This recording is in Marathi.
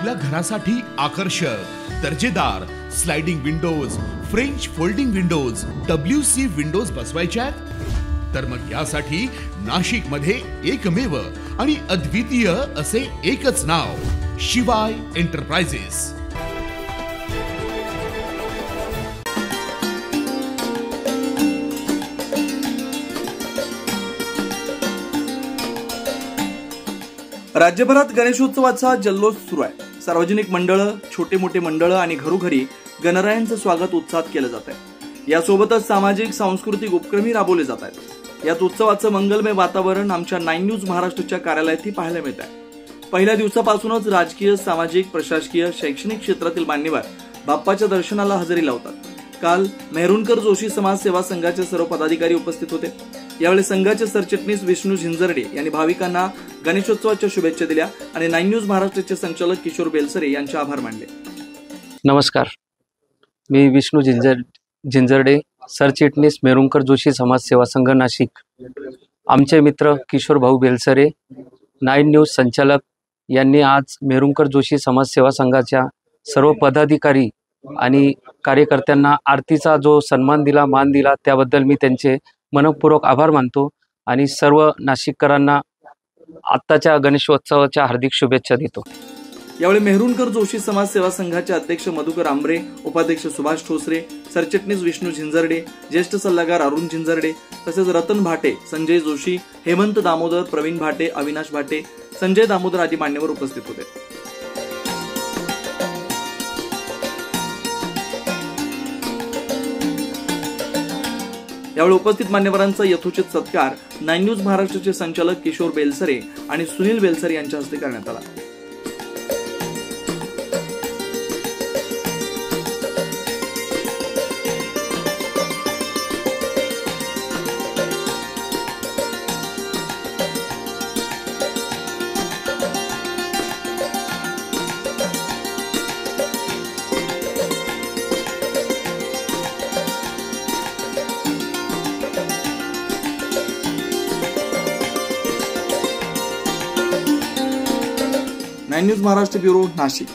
आपल्या घरासाठी आकर्षक दर्जेदार sliding windows, French folding windows, WC windows बसवायच्यात? तर मग यासाठी नाशिक मध्ये एकमेव आणि अद्वितीय असे एकच नाव, शिवाय एंटरप्राइजेस। राज्यभरात गणेशोत्सवाचा जल्लोष सुरू आहे। सार्वजनिक मंडळ, छोटे मोठे मंडळ आणि घरोघरी गणरायांचं स्वागत उत्साहात केलं जात आहे। यासोबतच सामाजिक सांस्कृतिक उपक्रमही राबवले जात आहेत। याच उत्सवाचं मंगलमय वातावरण आमच्या 9 न्यूज महाराष्ट्रच्या कार्यालयातही पाहायला मिळत आहे। पहिल्या दिवसापासूनच राजकीय, सामाजिक, प्रशासकीय, शैक्षणिक क्षेत्रातील मान्यवर बाप्पाच्या दर्शनाला हजेरी लावतात। काल मेहरुणकर जोशी समाज सेवा संघाचे सर्व पदाधिकारी उपस्थित होते। यावेळी संघाचे सरचिटणीस विष्णू झिंझरडे यांनी भाविकांना गणेशोत्सवाच्या शुभेच्छा दिल्या आणि 9 न्यूज महाराष्ट्राचे संचालक किशोर बेलसरे यांचे आभार मानले। नमस्कार, मी विष्णू झिंझरडे, सरचिटणीस मेहरुणकर जोशी समाज सेवा संघ नाशिक। आमचे मित्र किशोर भाऊ बेलसरे, 9 न्यूज संचालक यांनी आज मेहरुणकर जोशी समाज सेवा संघाच्या सर्व पदाधिकारी आणि कार्यकर्त्यांना आरतीचा जो सन्मान दिला, मान दिला, त्याबद्दल मी त्यांचे मनपूर्वक आभार मानतो आणि सर्व नाशिककरांना आत्ताच्या गणेशोत्सवाच्या हार्दिक शुभेच्छा देतो। यावेळी मेहरुणकर जोशी समाज सेवा संघाचे अध्यक्ष मधुकर आंबरे, उपाध्यक्ष सुभाष ठोसरे, सरचिटणीस विष्णू झिंझरडे, ज्येष्ठ सल्लागार अरुण झिंझरडे, तसेच रतन भाटे, संजय जोशी, हेमंत दामोदर, प्रवीण भाटे, अविनाश भाटे, संजय दामोदर आदी मान्यवर उपस्थित होते। यावेळी उपस्थित मान्यवरांचा यथोचित सत्कार 9 न्यूज महाराष्ट्राचे संचालक किशोर बेलसरे आणि सुनील बेलसरे यांच्या हस्ते करण्यात आला। News Maharashtra bureau, Nashik.